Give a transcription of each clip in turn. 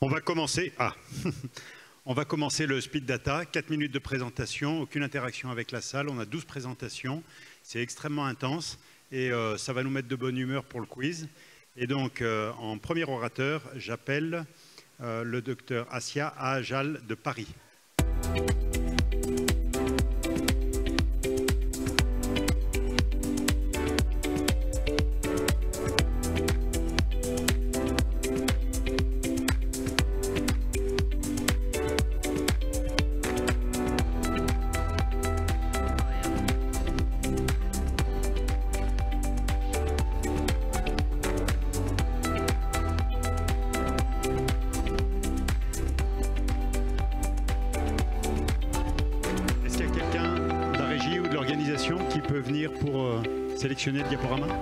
On va commencer. On va commencer le speed data. 4 minutes de présentation, aucune interaction avec la salle. On a 12 présentations. C'est extrêmement intense et ça va nous mettre de bonne humeur pour le quiz. Et donc, en premier orateur, j'appelle le docteur Assia Ajal de Paris. Qui peut venir pour sélectionner le diaporama? Là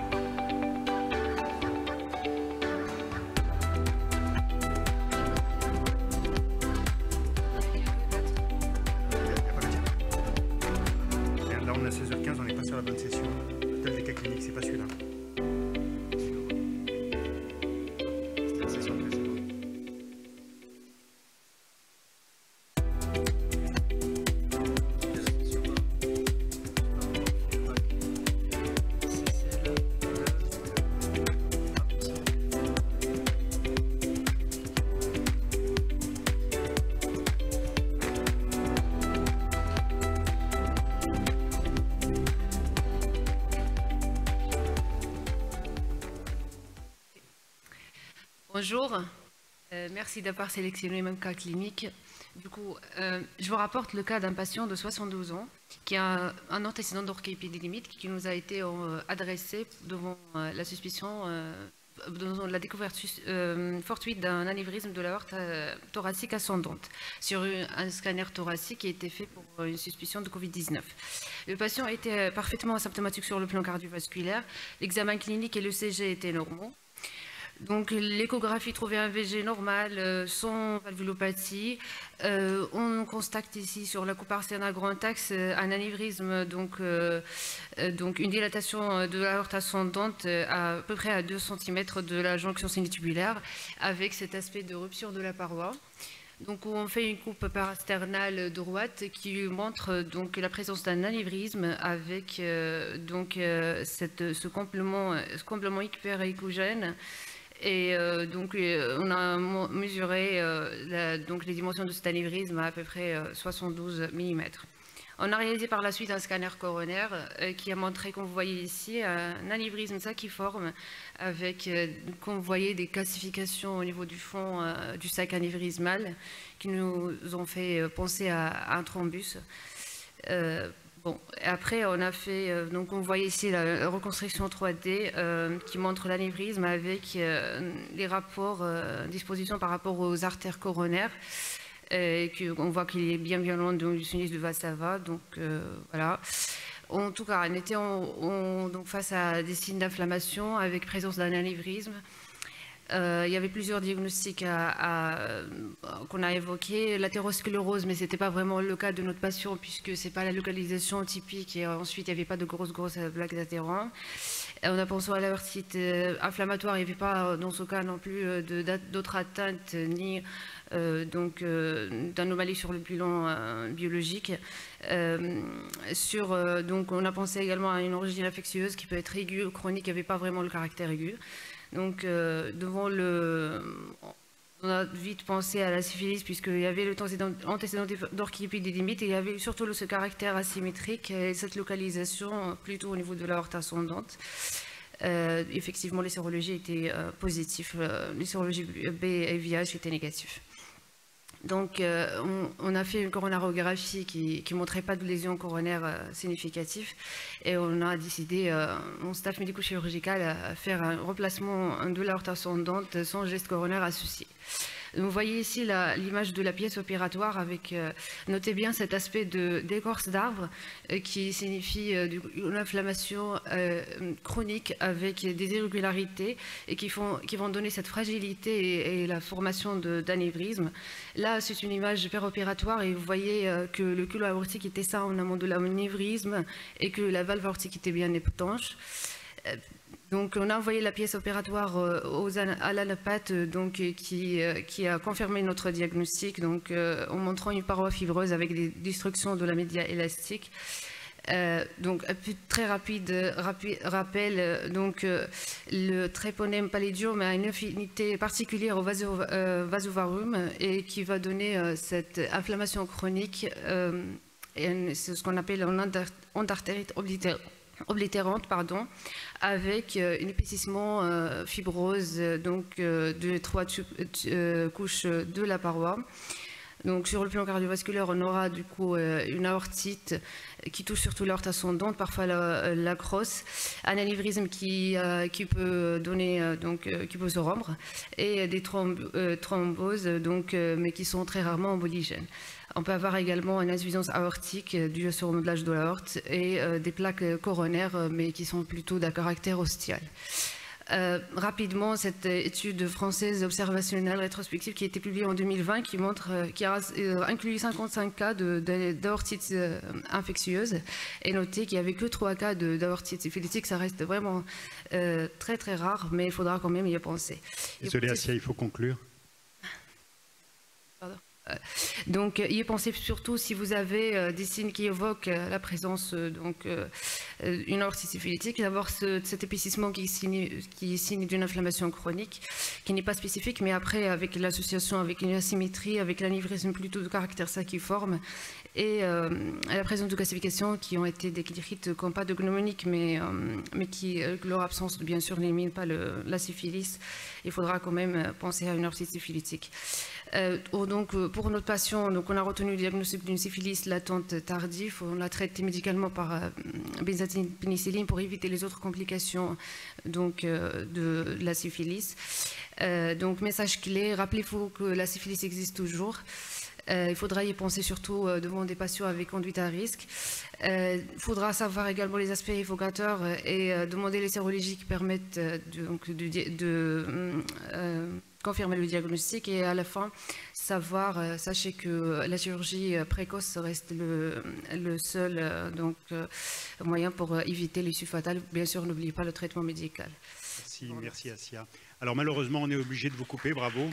on est à 16h15, on n'est pas sur la bonne session. L'hôtel des cas cliniques, c'est pas celui-là. C'est la session précédente. Bonjour, merci d'avoir sélectionné le même cas clinique. Du coup, je vous rapporte le cas d'un patient de 72 ans qui a un antécédent d'orchidépidémite qui nous a été adressé devant la suspicion, devant la découverte fortuite d'un anévrisme de l'aorte thoracique ascendante sur un scanner thoracique qui a été fait pour une suspicion de Covid-19. Le patient était parfaitement asymptomatique sur le plan cardiovasculaire, l'examen clinique et le CG étaient normaux. Donc l'échographie trouvait un VG normal, sans valvulopathie. On constate ici sur la coupe artérielle grand axe un anévrisme, donc une dilatation de l'aorte ascendante à peu près à 2 cm de la jonction sinitubulaire, avec cet aspect de rupture de la paroi. Donc on fait une coupe parasternale droite qui montre donc la présence d'un anévrisme avec ce complément hyperéchogène. Et donc on a mesuré donc les dimensions de cet anévrisme à peu près 72 mm. On a réalisé par la suite un scanner coronaire qui a montré qu'on voyait ici un anévrisme saciforme avec, qu'on voyait des calcifications au niveau du fond du sac anévrismal qui nous ont fait penser à un thrombus. Bon, après, on a fait, donc on voit ici la reconstruction 3D qui montre l'anévrisme avec les rapports, dispositions par rapport aux artères coronaires. On voit qu'il est bien violent du sinus de Valsalva, donc voilà. En tout cas, on était donc face à des signes d'inflammation avec présence d'un anévrisme. Il y avait plusieurs diagnostics qu'on a évoqués, l'athérosclérose, mais ce n'était pas vraiment le cas de notre patient puisque ce n'est pas la localisation typique et ensuite il n'y avait pas de grosses plaques d'adhérents. On a pensé à l'aortite inflammatoire, il n'y avait pas dans ce cas non plus d'autres atteintes ni d'anomalies sur le bilan biologique. Donc on a pensé également à une origine infectieuse qui peut être aiguë ou chronique, il n'y avait pas vraiment le caractère aigu. Donc, on a vite pensé à la syphilis puisqu'il y avait l'antécédent d'orchidépidémite et il y avait surtout ce caractère asymétrique et cette localisation plutôt au niveau de l'aorte ascendante. Effectivement, les sérologies étaient positives, les sérologies B et VIH étaient négatifs. Donc, on a fait une coronarographie qui ne montrait pas de lésions coronaires significatives et on a décidé, mon staff médico-chirurgical, à faire un remplacement de l'aorte ascendante sans geste coronaire associé. Vous voyez ici l'image de la pièce opératoire avec, notez bien cet aspect d'écorce d'arbre qui signifie une inflammation chronique avec des irrégularités et qui vont donner cette fragilité et la formation d'anévrisme. Là, c'est une image péropératoire et vous voyez que le culot aortique était sain en amont de l'anévrisme et que la valve aortique était bien étanche. Donc, on a envoyé la pièce opératoire à l'allopathe qui a confirmé notre diagnostic en montrant une paroi fibreuse avec des destructions de la média élastique. Donc, un très rapide rappel, le tréponème pallidum a une affinité particulière au vasovarum et qui va donner cette inflammation chronique. C'est ce qu'on appelle une endartérite oblitérante, avec un épaississement fibrose de 3 couches de la paroi. Donc, sur le plan cardiovasculaire, on aura du coup une aortite qui touche surtout l'aorte ascendante, parfois la crosse, un anévrisme qui peut donner, qui peut se rompre, et des thromboses, mais qui sont très rarement emboligènes. On peut avoir également une insuffisance aortique due au surmodelage de l'aorte et des plaques coronaires, mais qui sont plutôt d'un caractère hostile. Rapidement, cette étude française observationnelle rétrospective qui a été publiée en 2020 qui a inclus 55 cas d'aortite infectieuse et noté qu'il n'y avait que 3 cas d'aortite syphilitique. Ça reste vraiment très très rare, mais il faudra quand même y penser. Désolé Assia, il faut conclure. Pardon. Donc, y pensez surtout si vous avez des signes qui évoquent la présence une aortite syphilitique, d'avoir cet épaississement qui est signe d'une inflammation chronique, qui n'est pas spécifique, mais après, avec l'association, avec une asymétrie, avec l'anévrisme plutôt de caractère saciforme, et la présence de calcifications qui ont été décrites comme pas de pneumonique, mais qui, leur absence, bien sûr, n'élimine pas la syphilis. Il faudra quand même penser à une aortite syphilitique. Pour notre patient, on a retenu le diagnostic d'une syphilis latente tardive. On l'a traité médicalement par benzatine pénicilline pour éviter les autres complications de la syphilis. Message clé, rappelez-vous que la syphilis existe toujours. Il faudra y penser surtout devant des patients avec conduite à risque. Il faudra savoir également les aspects évocateurs et demander les sérologies qui permettent de confirmer le diagnostic. Et à la fin, sachez que la chirurgie précoce reste le seul moyen pour éviter l'issue fatale. Bien sûr, n'oubliez pas le traitement médical. Merci Assia. Alors malheureusement, on est obligé de vous couper, bravo.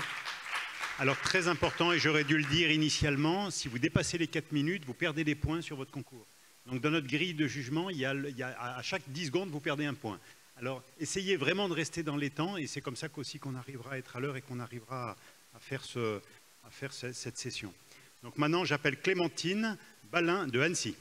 Alors très important, et j'aurais dû le dire initialement, si vous dépassez les 4 minutes, vous perdez des points sur votre concours. Donc dans notre grille de jugement, à chaque 10 secondes, vous perdez un point. Alors essayez vraiment de rester dans les temps, et c'est comme ça qu'aussi qu'on arrivera à être à l'heure et qu'on arrivera à faire cette session. Donc maintenant, j'appelle Clémentine Balin de Annecy.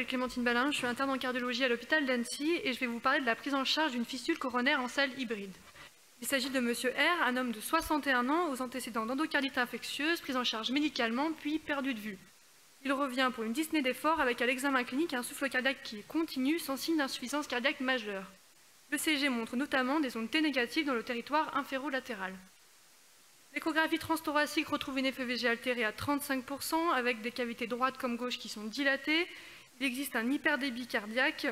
Clémentine Balin, je suis interne en cardiologie à l'hôpital d'Annecy et je vais vous parler de la prise en charge d'une fistule coronaire en salle hybride. Il s'agit de Monsieur R, un homme de 61 ans aux antécédents d'endocardite infectieuse, prise en charge médicalement puis perdu de vue. Il revient pour une dyspnée d'effort avec à l'examen clinique un souffle cardiaque qui est continu sans signe d'insuffisance cardiaque majeure. Le CG montre notamment des ondes T négatives dans le territoire inférolatéral. L'échographie transthoracique retrouve une FEVG altérée à 35% avec des cavités droites comme gauche qui sont dilatées. Il existe un hyperdébit cardiaque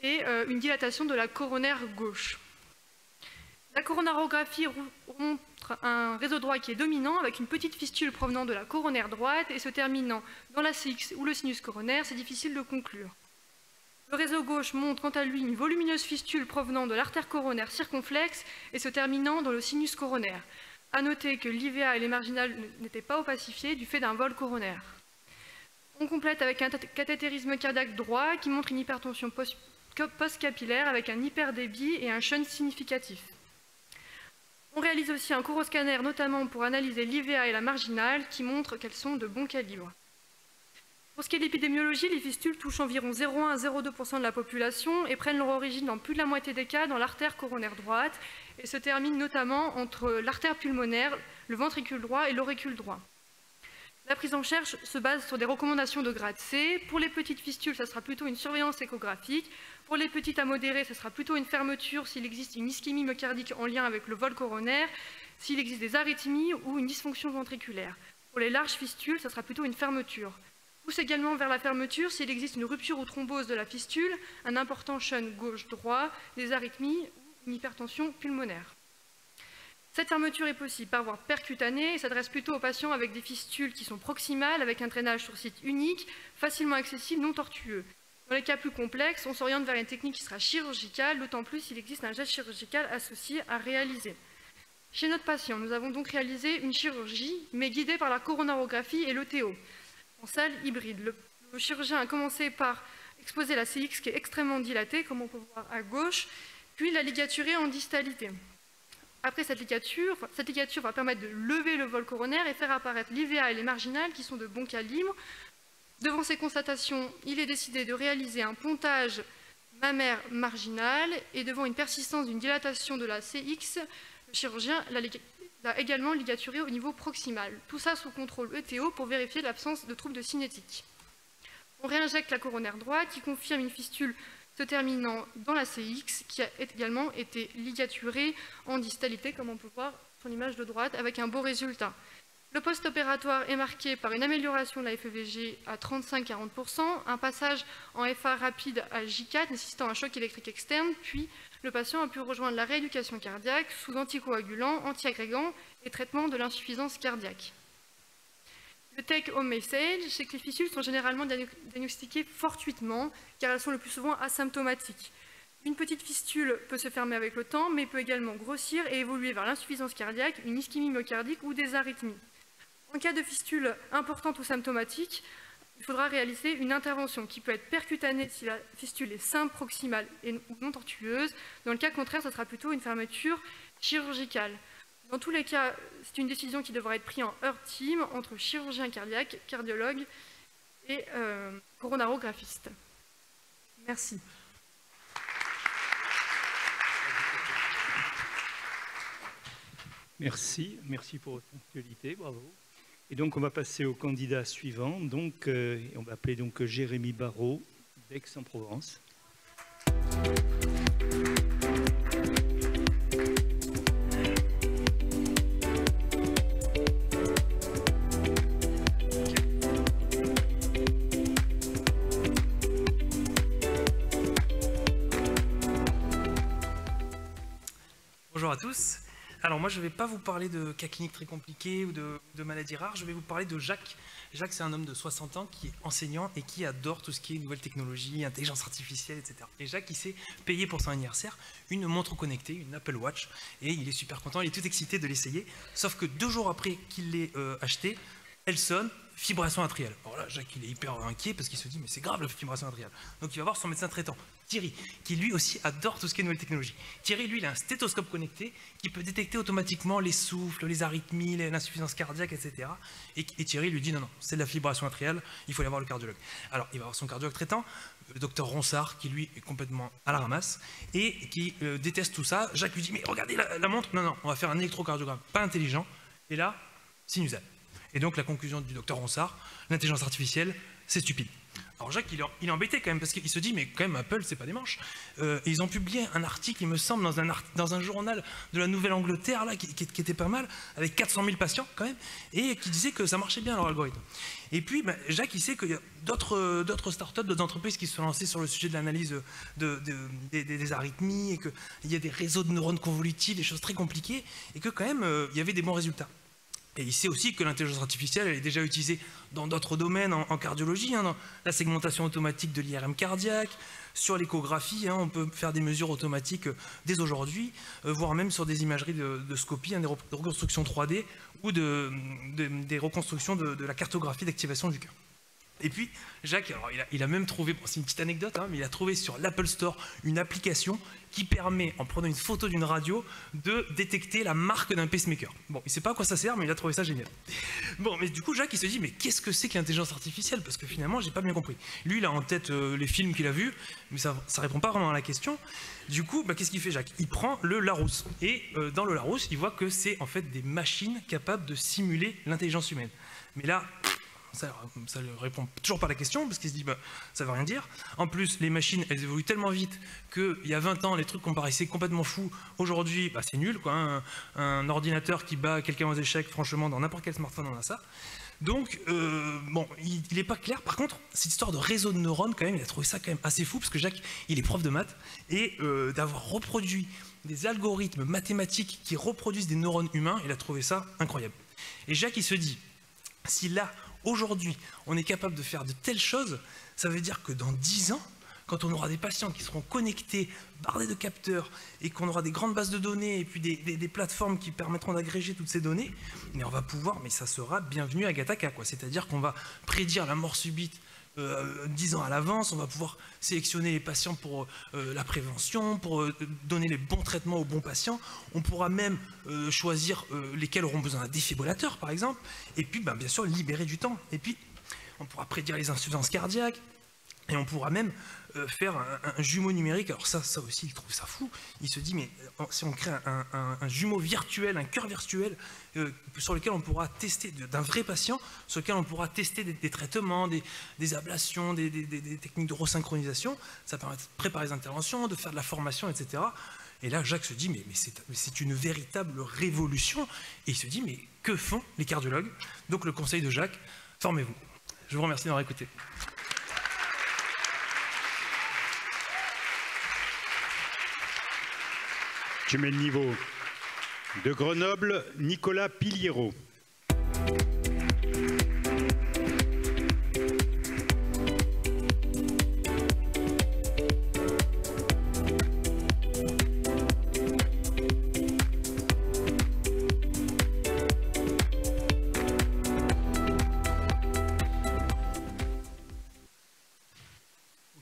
et une dilatation de la coronaire gauche. La coronarographie montre un réseau droit qui est dominant avec une petite fistule provenant de la coronaire droite et se terminant dans la CX ou le sinus coronaire, c'est difficile de conclure. Le réseau gauche montre quant à lui une volumineuse fistule provenant de l'artère coronaire circonflexe et se terminant dans le sinus coronaire. A noter que l'IVA et les marginales n'étaient pas opacifiées du fait d'un vol coronaire. On complète avec un cathétérisme cardiaque droit qui montre une hypertension post-capillaire avec un hyperdébit et un shunt significatif. On réalise aussi un coroscanner notamment pour analyser l'IVA et la marginale qui montrent qu'elles sont de bon calibre. Pour ce qui est de l'épidémiologie, les fistules touchent environ 0,1 à 0,2% de la population et prennent leur origine dans plus de la moitié des cas dans l'artère coronaire droite et se terminent notamment entre l'artère pulmonaire, le ventricule droit et l'auricule droit. La prise en charge se base sur des recommandations de grade C. Pour les petites fistules, ça sera plutôt une surveillance échographique. Pour les petites à modérées, ce sera plutôt une fermeture s'il existe une ischémie myocardique en lien avec le vol coronaire, s'il existe des arythmies ou une dysfonction ventriculaire. Pour les larges fistules, ce sera plutôt une fermeture. Pousse également vers la fermeture s'il existe une rupture ou thrombose de la fistule, un important shunt gauche-droit, des arythmies ou une hypertension pulmonaire. Cette fermeture est possible par voie percutanée et s'adresse plutôt aux patients avec des fistules qui sont proximales, avec un drainage sur site unique, facilement accessible, non tortueux. Dans les cas plus complexes, on s'oriente vers une technique qui sera chirurgicale, d'autant plus s'il existe un geste chirurgical associé à réaliser. Chez notre patient, nous avons donc réalisé une chirurgie, mais guidée par la coronarographie et l'ETO, en salle hybride. Le chirurgien a commencé par exposer la CX qui est extrêmement dilatée, comme on peut voir à gauche, puis la ligaturer en distalité. Après cette ligature va permettre de lever le vol coronaire et faire apparaître l'IVA et les marginales qui sont de bon calibre. Devant ces constatations, il est décidé de réaliser un pontage mammaire marginal et devant une persistance d'une dilatation de la CX, le chirurgien l'a également ligaturé au niveau proximal. Tout ça sous contrôle ETO pour vérifier l'absence de troubles de cinétique. On réinjecte la coronaire droite qui confirme une fistule se terminant dans la CX, qui a également été ligaturée en distalité, comme on peut voir sur l'image de droite, avec un beau résultat. Le post-opératoire est marqué par une amélioration de la FEVG à 35-40%, un passage en FA rapide à J4 nécessitant un choc électrique externe, puis le patient a pu rejoindre la rééducation cardiaque sous anticoagulants, antiagrégants et traitement de l'insuffisance cardiaque. Le take-home message, c'est que les fistules sont généralement diagnostiquées fortuitement, car elles sont le plus souvent asymptomatiques. Une petite fistule peut se fermer avec le temps, mais peut également grossir et évoluer vers l'insuffisance cardiaque, une ischémie myocardique ou des arythmies. En cas de fistule importante ou symptomatique, il faudra réaliser une intervention qui peut être percutanée si la fistule est simple, proximale ou non tortueuse. Dans le cas contraire, ce sera plutôt une fermeture chirurgicale. Dans tous les cas, c'est une décision qui devra être prise en heart team entre chirurgien cardiaque, cardiologue et coronarographiste. Merci. Merci pour votre ponctualité, bravo. Et donc on va passer au candidat suivant, donc, on va appeler donc Jérémy Barrault d'Aix-en-Provence. Bonjour à tous. Alors moi je ne vais pas vous parler de cas cliniques très compliqués ou de maladies rares, je vais vous parler de Jacques. Jacques c'est un homme de 60 ans qui est enseignant et qui adore tout ce qui est nouvelles technologies, intelligence artificielle, etc. Et Jacques il s'est payé pour son anniversaire une montre connectée, une Apple Watch, et il est super content, il est tout excité de l'essayer, sauf que 2 jours après qu'il l'ait acheté, elle sonne, fibrillation atriale. Alors là, Jacques, il est hyper inquiet parce qu'il se dit, mais c'est grave la fibrillation atriale. Donc il va voir son médecin traitant, Thierry, qui lui aussi adore tout ce qui est nouvelle technologie. Thierry, lui, il a un stéthoscope connecté qui peut détecter automatiquement les souffles, les arythmies, l'insuffisance cardiaque, etc. Et Thierry lui dit, non, c'est de la fibrillation atriale, il faut aller voir le cardiologue. Alors, il va voir son cardiologue traitant, le docteur Ronsard, qui lui est complètement à la ramasse et qui déteste tout ça. Jacques lui dit, mais regardez la montre, non, on va faire un électrocardiogramme pas intelligent. Et là, sinusale. Et donc la conclusion du docteur Ronsard, l'intelligence artificielle, c'est stupide. Alors Jacques, il est embêté quand même, parce qu'il se dit, mais quand même, Apple, c'est pas des manches. Ils ont publié un article, il me semble, dans un journal de la Nouvelle-Angleterre, là, qui était pas mal, avec 400 000 patients quand même, et qui disait que ça marchait bien leur algorithme. Et puis, Jacques, il sait qu'il y a d'autres startups, d'autres entreprises qui se sont lancées sur le sujet de l'analyse des arythmies, et qu'il y a des réseaux de neurones convolutifs, des choses très compliquées, et que quand même, il y avait des bons résultats. Et il sait aussi que l'intelligence artificielle elle est déjà utilisée dans d'autres domaines en cardiologie, dans la segmentation automatique de l'IRM cardiaque, sur l'échographie, on peut faire des mesures automatiques dès aujourd'hui, voire même sur des imageries de scopie, des reconstructions 3D ou des reconstructions de la cartographie d'activation du cœur. Et puis, Jacques, alors il a même trouvé, c'est une petite anecdote, mais il a trouvé sur l'Apple Store une application qui permet, en prenant une photo d'une radio, de détecter la marque d'un pacemaker. Bon, il ne sait pas à quoi ça sert, mais il a trouvé ça génial. Bon, mais du coup, Jacques, il se dit, mais qu'est-ce que c'est que l'intelligence artificielle? Parce que finalement, j'ai pas bien compris. Lui, il a en tête les films qu'il a vus, mais ça répond pas vraiment à la question. Du coup, qu'est-ce qu'il fait, Jacques? Il prend le Larousse. Et dans le Larousse, il voit que c'est en fait des machines capables de simuler l'intelligence humaine. Mais là, ça ne répond toujours pas à la question, parce qu'il se dit, bah, ça ne veut rien dire. En plus, les machines, elles évoluent tellement vite qu'il y a 20 ans, les trucs qu'on paraissait complètement fous, aujourd'hui, bah, c'est nul, quoi. Un ordinateur qui bat quelqu'un aux échecs, franchement, dans n'importe quel smartphone, on a ça. Donc, bon, il n'est pas clair. Par contre, cette histoire de réseau de neurones, quand même, il a trouvé ça quand même assez fou, parce que Jacques, il est prof de maths, et d'avoir reproduit des algorithmes mathématiques qui reproduisent des neurones humains, il a trouvé ça incroyable. Et Jacques, il se dit, si là, aujourd'hui, on est capable de faire de telles choses, ça veut dire que dans 10 ans, quand on aura des patients qui seront connectés, bardés de capteurs, et qu'on aura des grandes bases de données, et puis des plateformes qui permettront d'agréger toutes ces données, mais on va pouvoir, mais ça sera bienvenu à Gattaca, quoi. C'est-à-dire qu'on va prédire la mort subite 10 ans à l'avance, on va pouvoir sélectionner les patients pour la prévention, pour donner les bons traitements aux bons patients, on pourra même choisir lesquels auront besoin d'un défibrillateur, par exemple, et puis bien sûr libérer du temps, et puis on pourra prédire les insuffisances cardiaques, et on pourra même faire un jumeau numérique. Alors ça aussi, il trouve ça fou. Il se dit, mais si on crée un jumeau virtuel, un cœur virtuel, sur lequel on pourra tester, d'un vrai patient, sur lequel on pourra tester des traitements, des ablations, des techniques de resynchronisation, ça permet de préparer les interventions, de faire de la formation, etc. Et là, Jacques se dit, mais c'est une véritable révolution. Et il se dit, mais que font les cardiologues? Donc le conseil de Jacques, formez-vous. Je vous remercie d'avoir écouté. Tu mets le niveau. De Grenoble, Nicolas Piliero.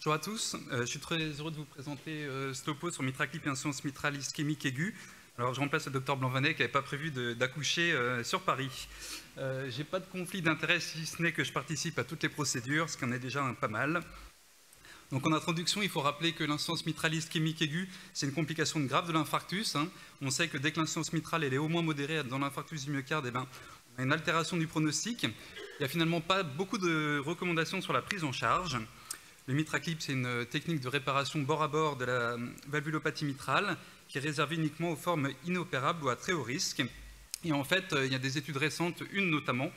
Bonjour à tous, je suis très heureux de vous présenter ce topo sur MitraClip et insuffisance mitrale ischémique aiguë. Alors je remplace le docteur Blanc-Vanet qui n'avait pas prévu d'accoucher sur Paris. Je n'ai pas de conflit d'intérêt si ce n'est que je participe à toutes les procédures, ce qui en est déjà pas mal. Donc en introduction, il faut rappeler que l'insuffisance mitrale ischémique aiguë, c'est une complication grave de l'infarctus. On sait que dès que l'insuffisance mitrale elle est au moins modérée dans l'infarctus du myocarde, on a une altération du pronostic. Il n'y a finalement pas beaucoup de recommandations sur la prise en charge. Le MitraClip, c'est une technique de réparation bord à bord de la valvulopathie mitrale qui est réservée uniquement aux formes inopérables ou à très haut risque. Et en fait, il y a des études récentes, une notamment,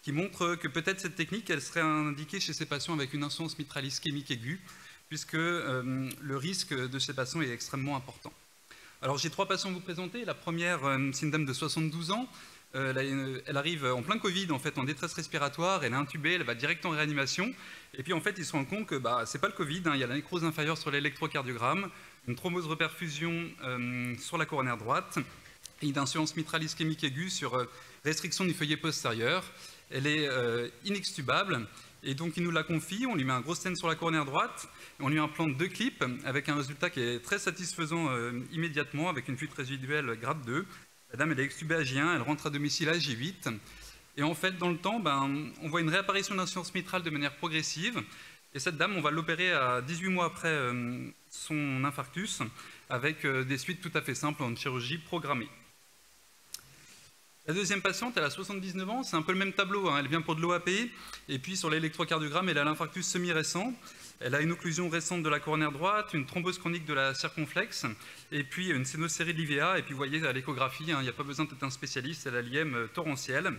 qui montre que peut-être cette technique, elle serait indiquée chez ces patients avec une insuffisance mitrale ischémique aiguë, puisque le risque de ces patients est extrêmement important. Alors j'ai 3 patients à vous présenter. La première, c'est une dame de 72 ans. Elle arrive en plein Covid, en fait, en détresse respiratoire, elle est intubée, elle va direct en réanimation. Et puis en fait, ils se rendent compte que c'est pas le Covid, il y a la nécrose inférieure sur l'électrocardiogramme, une thrombose reperfusion sur la coronaire droite, et une insuffisance mitrale ischémique aiguë sur restriction du feuillet postérieur. Elle est inextubable, et donc il nous la confie, on lui met un gros stent sur la coronaire droite, et on lui implante 2 clips, avec un résultat qui est très satisfaisant immédiatement, avec une fuite résiduelle grade 2. La dame, elle est extubée à J1, elle rentre à domicile à J8. Et en fait, dans le temps, on voit une réapparition d'insuffisance mitrale de manière progressive. Et cette dame, on va l'opérer à 18 mois après son infarctus, avec des suites tout à fait simples en chirurgie programmée. La deuxième patiente, elle a 79 ans, c'est un peu le même tableau, elle vient pour de l'OAP, et puis sur l'électrocardiogramme, elle a l'infarctus semi-récent. Elle a une occlusion récente de la coronaire droite, une thrombose chronique de la circonflexe, et puis une sténosérie de l'IVA. Et puis vous voyez à l'échographie, il n'y a pas besoin d'être un spécialiste, elle a l'IM torrentiel.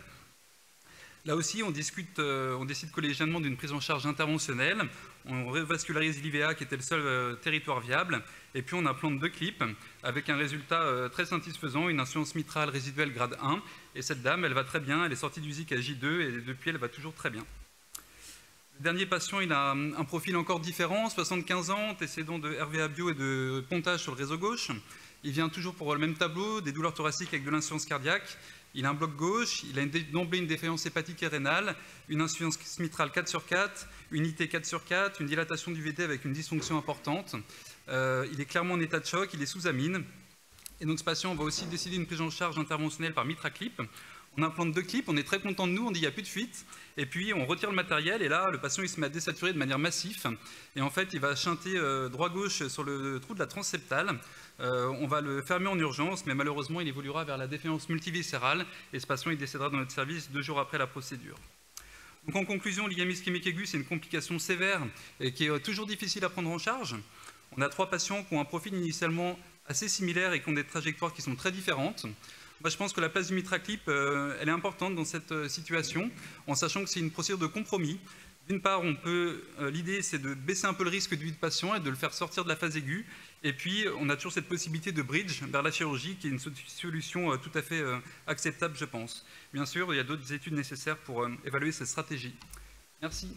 Là aussi, on décide collégialement d'une prise en charge interventionnelle. On revascularise l'IVA qui était le seul territoire viable. Et puis on implante 2 clips avec un résultat très satisfaisant, une insuffisance mitrale résiduelle grade 1. Et cette dame, elle va très bien, elle est sortie du ZIC à J2 et depuis elle va toujours très bien. Le dernier patient, il a un profil encore différent, 75 ans, antécédent de RVA bio et de pontage sur le réseau gauche. Il vient toujours pour le même tableau, des douleurs thoraciques avec de l'insuffisance cardiaque. Il a un bloc gauche, il a d'emblée une défaillance hépatique et rénale, une insuffisance mitrale 4/4, une IT 4/4, une dilatation du VD avec une dysfonction importante. Il est clairement en état de choc, il est sous amine. Et donc ce patient, on va aussi décider une prise en charge interventionnelle par MitraClip. On implante 2 clips, on est très content de nous, on dit il n'y a plus de fuite. Et puis on retire le matériel et là, le patient il se met à désaturer de manière massive. Et en fait, il va chanter droit-gauche sur le trou de la transseptale. On va le fermer en urgence, mais malheureusement, il évoluera vers la défaillance multiviscérale. Et ce patient, il décédera dans notre service 2 jours après la procédure. Donc en conclusion, l'ischémie ischémique aiguë, c'est une complication sévère et qui est toujours difficile à prendre en charge. On a 3 patients qui ont un profil initialement assez similaire et qui ont des trajectoires qui sont très différentes. Moi, je pense que la place du MitraClip, elle est importante dans cette situation, en sachant que c'est une procédure de compromis. D'une part, l'idée, c'est de baisser un peu le risque du patient et de le faire sortir de la phase aiguë. Et puis, on a toujours cette possibilité de bridge vers la chirurgie, qui est une solution tout à fait acceptable, je pense. Bien sûr, il y a d'autres études nécessaires pour évaluer cette stratégie. Merci.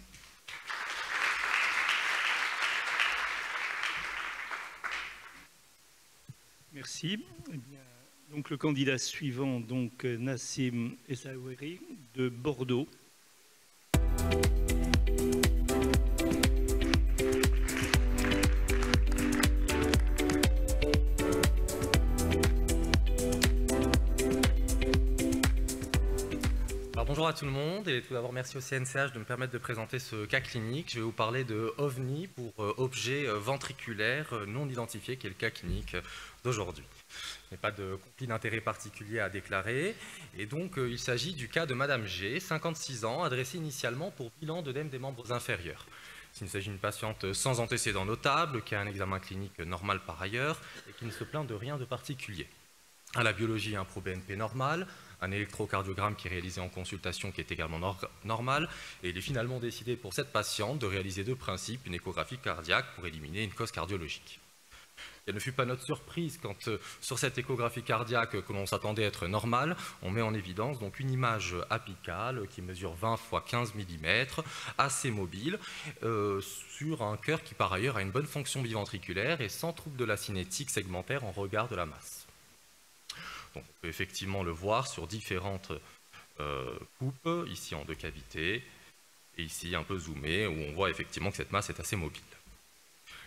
Merci. Eh bien, donc le candidat suivant, donc Nassim Essaoueri de Bordeaux. Bonjour à tout le monde et tout d'abord merci au CNCH de me permettre de présenter ce cas clinique. Je vais vous parler de OVNI pour objet ventriculaire non identifié qui est le cas clinique d'aujourd'hui. Il n'y a pas de conflit d'intérêt particulier à déclarer et donc il s'agit du cas de Madame G, 56 ans, adressée initialement pour bilan d'œdème des membres inférieurs. Il s'agit d'une patiente sans antécédent notable, qui a un examen clinique normal par ailleurs et qui ne se plaint de rien de particulier. À la biologie, un pro-BNP normal, un électrocardiogramme qui est réalisé en consultation qui est également normal, et il est finalement décidé pour cette patiente de réaliser de principe une échographie cardiaque pour éliminer une cause cardiologique. Quelle ne fut pas notre surprise quand sur cette échographie cardiaque que l'on s'attendait être normale, on met en évidence donc une image apicale qui mesure 20 x 15 mm, assez mobile, sur un cœur qui par ailleurs a une bonne fonction biventriculaire et sans trouble de la cinétique segmentaire en regard de la masse. Donc, on peut effectivement le voir sur différentes coupes, ici en 2 cavités, et ici un peu zoomé, où on voit effectivement que cette masse est assez mobile.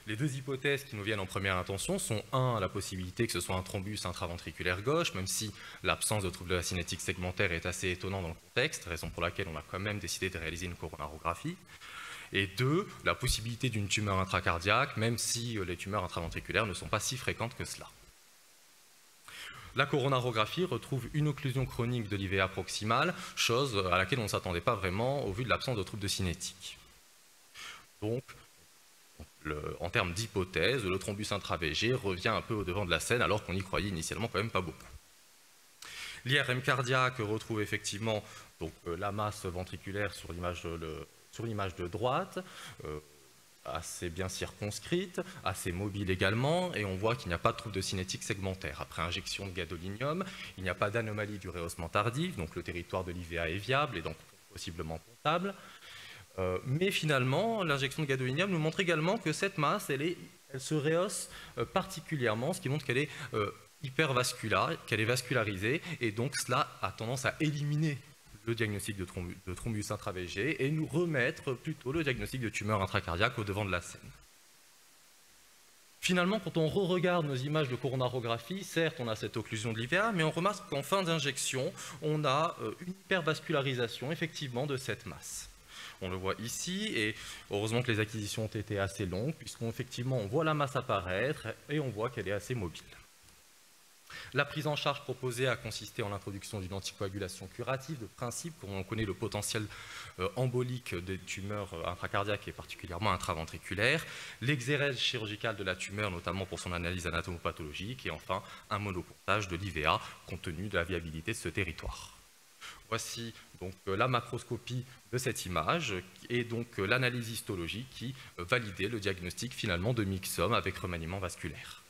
Les 2 hypothèses qui nous viennent en première intention sont 1. La possibilité que ce soit un thrombus intraventriculaire gauche, même si l'absence de trouble de la cinétique segmentaire est assez étonnant dans le contexte, raison pour laquelle on a quand même décidé de réaliser une coronarographie. Et 2. La possibilité d'une tumeur intracardiaque, même si les tumeurs intraventriculaires ne sont pas si fréquentes que cela. La coronarographie retrouve une occlusion chronique de l'IVA proximale, chose à laquelle on ne s'attendait pas vraiment au vu de l'absence de troubles de cinétique. Donc, en termes d'hypothèse, le thrombus intra-VG revient un peu au devant de la scène alors qu'on y croyait initialement quand même pas beaucoup. L'IRM cardiaque retrouve effectivement donc, la masse ventriculaire sur l'image de droite, assez bien circonscrite, assez mobile également, et on voit qu'il n'y a pas de trouble de cinétique segmentaire. Après injection de gadolinium, il n'y a pas d'anomalie du rehaussement tardif, donc le territoire de l'IVA est viable et donc possiblement comptable. Mais finalement, l'injection de gadolinium nous montre également que cette masse, elle se rehausse particulièrement, ce qui montre qu'elle est hypervasculaire, qu'elle est vascularisée, et donc cela a tendance à éliminer le diagnostic de thrombus intra-VG et nous remettre plutôt le diagnostic de tumeur intracardiaque au devant de la scène. Finalement, quand on re-regarde nos images de coronarographie, certes on a cette occlusion de l'IVA, mais on remarque qu'en fin d'injection, on a une hypervascularisation effectivement de cette masse. On le voit ici, et heureusement que les acquisitions ont été assez longues, puisqu'effectivement on voit la masse apparaître et on voit qu'elle est assez mobile. La prise en charge proposée a consisté en l'introduction d'une anticoagulation curative de principe, quand on connaît le potentiel embolique des tumeurs intracardiaques et particulièrement intraventriculaires, l'exérèse chirurgicale de la tumeur, notamment pour son analyse anatomopathologique, et enfin un monopontage de l'IVA, compte tenu de la viabilité de ce territoire. Voici donc la macroscopie de cette image et donc l'analyse histologique qui validait le diagnostic finalement de myxome avec remaniement vasculaire.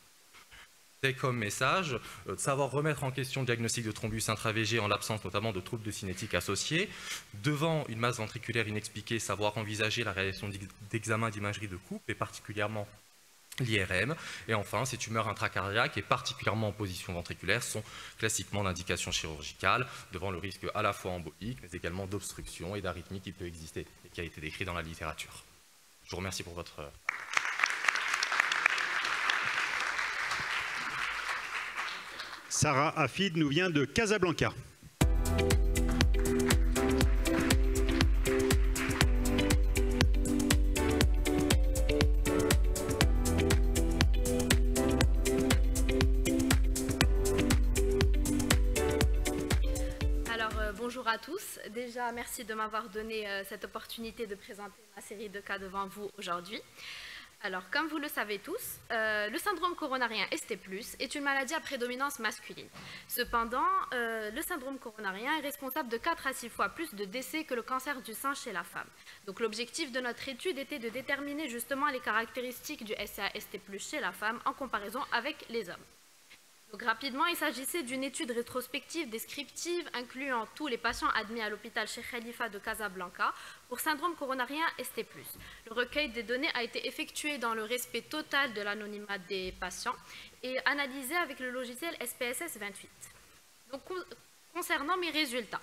C'est comme message de savoir remettre en question le diagnostic de thrombus intra-VG en l'absence notamment de troubles de cinétique associés. Devant une masse ventriculaire inexpliquée, savoir envisager la réalisation d'examens d'imagerie de coupe et particulièrement l'IRM. Et enfin, ces tumeurs intracardiaques et particulièrement en position ventriculaire sont classiquement d'indication chirurgicale devant le risque à la fois embolique mais également d'obstruction et d'arythmie qui peut exister et qui a été décrit dans la littérature. Je vous remercie pour votre... Sarah Hafid nous vient de Casablanca. bonjour à tous. Déjà, merci de m'avoir donné cette opportunité de présenter ma série de cas devant vous aujourd'hui. Alors, comme vous le savez tous, le syndrome coronarien ST+, est une maladie à prédominance masculine. Cependant, le syndrome coronarien est responsable de 4 à 6 fois plus de décès que le cancer du sein chez la femme. Donc, l'objectif de notre étude était de déterminer justement les caractéristiques du ST+ chez la femme en comparaison avec les hommes. Donc, rapidement, il s'agissait d'une étude rétrospective descriptive incluant tous les patients admis à l'hôpital Cheikh Khalifa de Casablanca pour syndrome coronarien ST+. Le recueil des données a été effectué dans le respect total de l'anonymat des patients et analysé avec le logiciel SPSS 28. Donc, concernant mes résultats,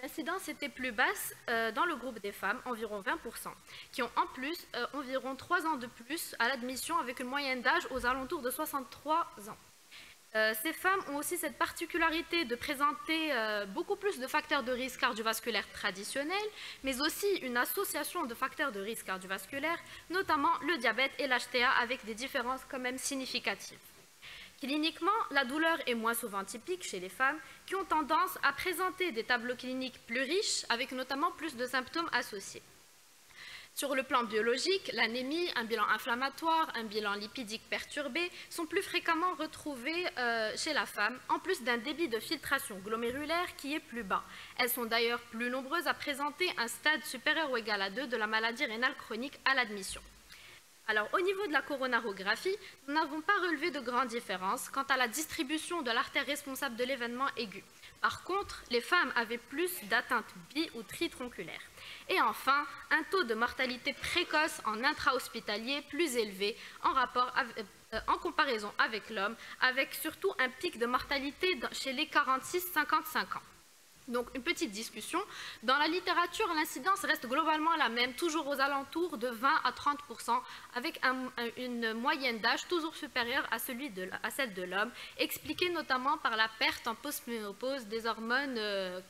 l'incidence était plus basse dans le groupe des femmes, environ 20%, qui ont en plus environ 3 ans de plus à l'admission avec une moyenne d'âge aux alentours de 63 ans. Ces femmes ont aussi cette particularité de présenter beaucoup plus de facteurs de risque cardiovasculaire traditionnels, mais aussi une association de facteurs de risque cardiovasculaire, notamment le diabète et l'HTA, avec des différences quand même significatives. Cliniquement, la douleur est moins souvent typique chez les femmes qui ont tendance à présenter des tableaux cliniques plus riches, avec notamment plus de symptômes associés. Sur le plan biologique, l'anémie, un bilan inflammatoire, un bilan lipidique perturbé sont plus fréquemment retrouvés chez la femme, en plus d'un débit de filtration glomérulaire qui est plus bas. Elles sont d'ailleurs plus nombreuses à présenter un stade supérieur ou égal à 2 de la maladie rénale chronique à l'admission. Alors, au niveau de la coronarographie, nous n'avons pas relevé de grandes différences quant à la distribution de l'artère responsable de l'événement aigu. Par contre, les femmes avaient plus d'atteintes bi- ou tritronculaires. Et enfin, un taux de mortalité précoce en intra-hospitalier plus élevé en comparaison avec l'homme, avec surtout un pic de mortalité chez les 46-55 ans. Donc, une petite discussion. Dans la littérature, l'incidence reste globalement la même, toujours aux alentours de 20 à 30%, avec une moyenne d'âge toujours supérieure à celle de l'homme, expliquée notamment par la perte en post-ménopause des hormones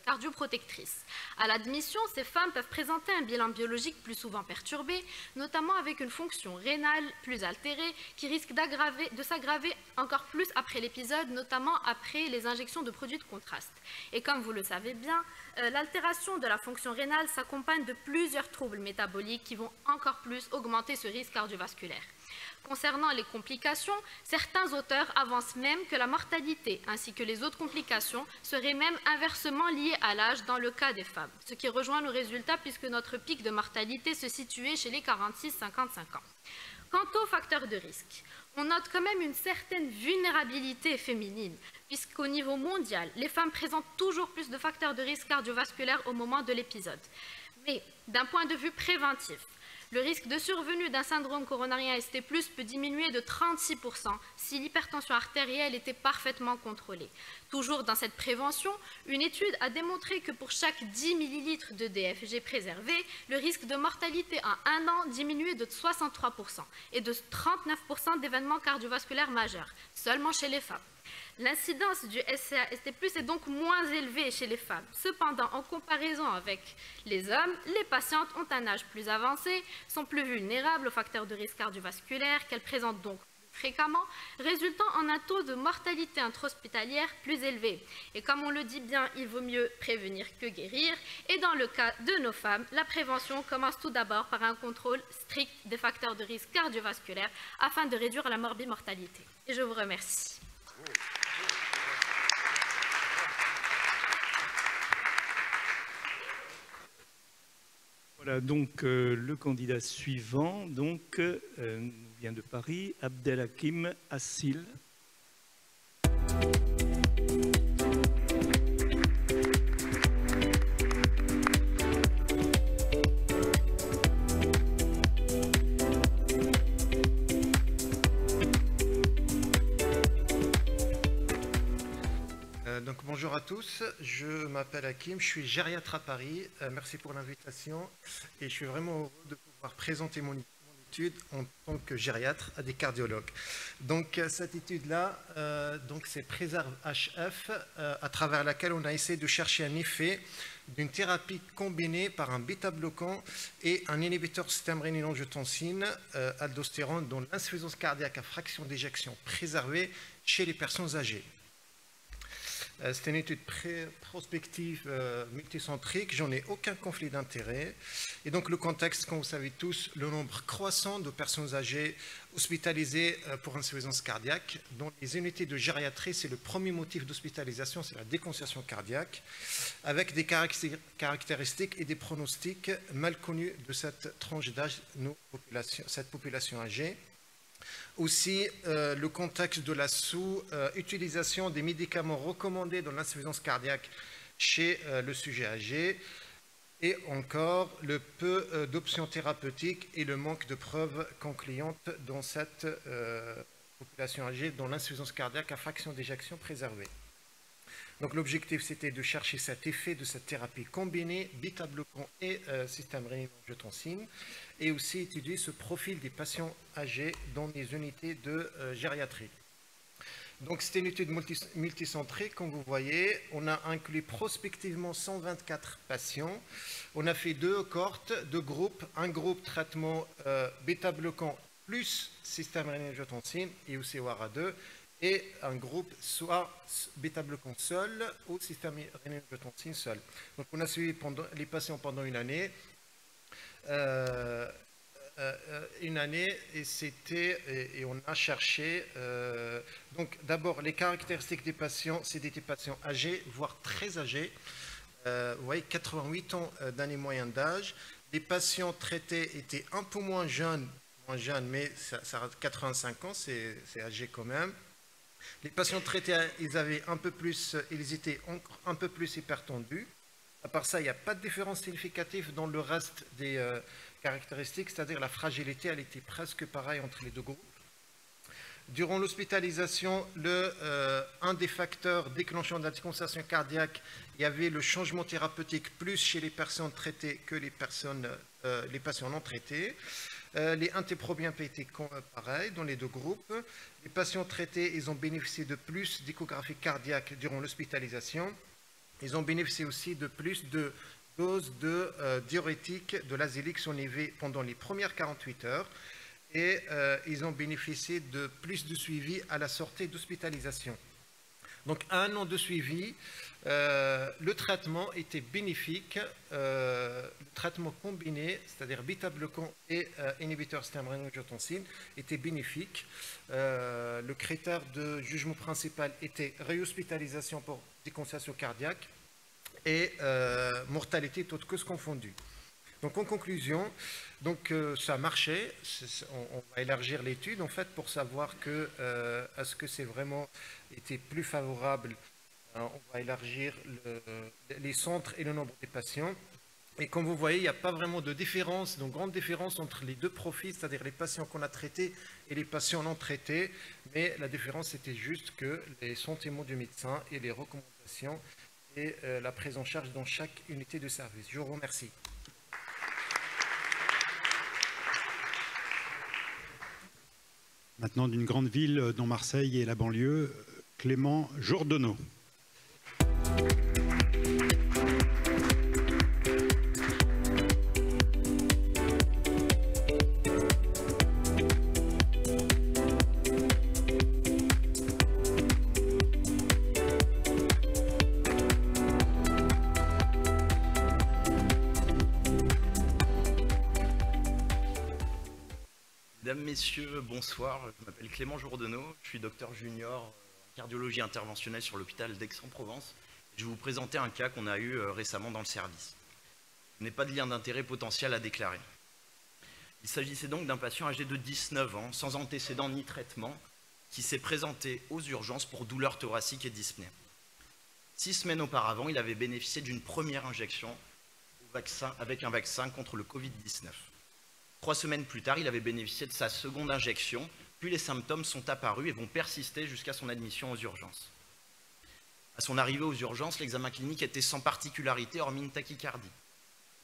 cardioprotectrices. À l'admission, ces femmes peuvent présenter un bilan biologique plus souvent perturbé, notamment avec une fonction rénale plus altérée, qui risque de s'aggraver encore plus après l'épisode, notamment après les injections de produits de contraste. Et comme vous le savez bien, l'altération de la fonction rénale s'accompagne de plusieurs troubles métaboliques qui vont encore plus augmenter ce risque cardiovasculaire. Concernant les complications, certains auteurs avancent même que la mortalité ainsi que les autres complications seraient même inversement liées à l'âge dans le cas des femmes, ce qui rejoint nos résultats puisque notre pic de mortalité se situait chez les 46-55 ans. Quant aux facteurs de risque, on note quand même une certaine vulnérabilité féminine, puisqu'au niveau mondial, les femmes présentent toujours plus de facteurs de risque cardiovasculaire au moment de l'épisode. Mais d'un point de vue préventif, le risque de survenue d'un syndrome coronarien ST+, peut diminuer de 36% si l'hypertension artérielle était parfaitement contrôlée. Toujours dans cette prévention, une étude a démontré que pour chaque 10 ml de DFG préservé, le risque de mortalité en 1 an diminuait de 63% et de 39% d'événements cardiovasculaires majeurs, seulement chez les femmes. L'incidence du ST+ est donc moins élevée chez les femmes. Cependant, en comparaison avec les hommes, les patientes ont un âge plus avancé, sont plus vulnérables aux facteurs de risque cardiovasculaire qu'elles présentent donc plus fréquemment, résultant en un taux de mortalité intra-hospitalière plus élevé. Et comme on le dit bien, il vaut mieux prévenir que guérir. Et dans le cas de nos femmes, la prévention commence tout d'abord par un contrôle strict des facteurs de risque cardiovasculaire afin de réduire la morbimortalité. Et je vous remercie. Voilà donc le candidat suivant, donc vient de Paris, Abdelhakim Assil. Donc bonjour à tous, je m'appelle Hakim, je suis gériatre à Paris, merci pour l'invitation et je suis vraiment heureux de pouvoir présenter mon étude en tant que gériatre à des cardiologues. Donc cette étude-là, c'est Préserve HF, à travers laquelle on a essayé de chercher un effet d'une thérapie combinée par un bêta-bloquant et un inhibiteur système rénine-angiotensine, aldostérone, dont l'insuffisance cardiaque à fraction d'éjection préservée chez les personnes âgées. C'était une étude prospective multicentrique, j'en ai aucun conflit d'intérêt. Et donc le contexte, comme vous savez tous, le nombre croissant de personnes âgées hospitalisées pour insuffisance cardiaque. Dans les unités de gériatrie, c'est le premier motif d'hospitalisation, c'est la déconcentration cardiaque, avec des caractéristiques et des pronostics mal connus de cette tranche d'âge, cette population âgée. Aussi, le contexte de la sous-utilisation des médicaments recommandés dans l'insuffisance cardiaque chez le sujet âgé, et encore le peu d'options thérapeutiques et le manque de preuves concluantes dans cette population âgée dans l'insuffisance cardiaque à fraction d'éjection préservée. Donc l'objectif, c'était de chercher cet effet de cette thérapie combinée, bêta-bloquant et système rénine-angiotensine, et aussi étudier ce profil des patients âgés dans les unités de gériatrie. Donc c'était une étude multicentrique, comme vous voyez. On a inclus prospectivement 124 patients. On a fait deux cohortes, deux groupes. Un groupe traitement bêta-bloquant plus système rénine-angiotensine et aussi OARA2, et un groupe soit bêta-bloquant seul ou système rénine-angiotensine seul. Donc on a suivi les patients pendant une année. Et on a cherché donc d'abord les caractéristiques des patients. C'était des patients âgés, voire très âgés. Vous voyez, 88 ans d'année moyenne d'âge. Les patients traités étaient un peu moins jeunes, mais ça reste 85 ans, c'est âgé quand même. Les patients traités, ils étaient un peu plus hypertendus. À part ça, il n'y a pas de différence significative dans le reste des caractéristiques, c'est-à-dire la fragilité, elle était presque pareille entre les deux groupes. Durant l'hospitalisation, un des facteurs déclenchants de la déconcentration cardiaque, il y avait le changement thérapeutique plus chez les personnes traitées que les patients non traités. Les antiprobiens étaient pareils dans les deux groupes. Les patients traités, ils ont bénéficié de plus d'échographie cardiaque durant l'hospitalisation. Ils ont bénéficié aussi de plus de doses de diurétiques de l'azélix enlevé pendant les premières 48 heures. Et ils ont bénéficié de plus de suivi à la sortie d'hospitalisation. Donc, à un an de suivi, le traitement était bénéfique. Le traitement combiné, c'est-à-dire bêta-bloquant et inhibiteur système rénine-angiotensine, était bénéfique. Le critère de jugement principal était réhospitalisation pour déconcentration cardiaque et mortalité toutes causes confondues. Donc en conclusion, ça marchait. On va élargir l'étude en fait pour savoir est-ce que c'est vraiment été plus favorable. On va élargir les centres et le nombre des patients. Et comme vous voyez, il n'y a pas vraiment de différence, donc grande différence entre les deux profils, c'est-à-dire les patients qu'on a traités et les patients non traités. Mais la différence, c'était juste que les sentiments du médecin et les recommandations et la prise en charge dans chaque unité de service. Je vous remercie. Maintenant, d'une grande ville dont Marseille et la banlieue, Clément Jourdonneau. Mesdames, Messieurs, bonsoir. Je m'appelle Clément Jourdonneau, je suis docteur junior en cardiologie interventionnelle sur l'hôpital d'Aix-en-Provence. Je vais vous présenter un cas qu'on a eu récemment dans le service. Il n'est pas de lien d'intérêt potentiel à déclarer. Il s'agissait donc d'un patient âgé de 19 ans, sans antécédent ni traitement, qui s'est présenté aux urgences pour douleurs thoraciques et dyspnée. 6 semaines auparavant, il avait bénéficié d'une première injection avec un vaccin contre le Covid-19. 3 semaines plus tard, il avait bénéficié de sa seconde injection, puis les symptômes sont apparus et vont persister jusqu'à son admission aux urgences. À son arrivée aux urgences, l'examen clinique était sans particularité hormis une tachycardie.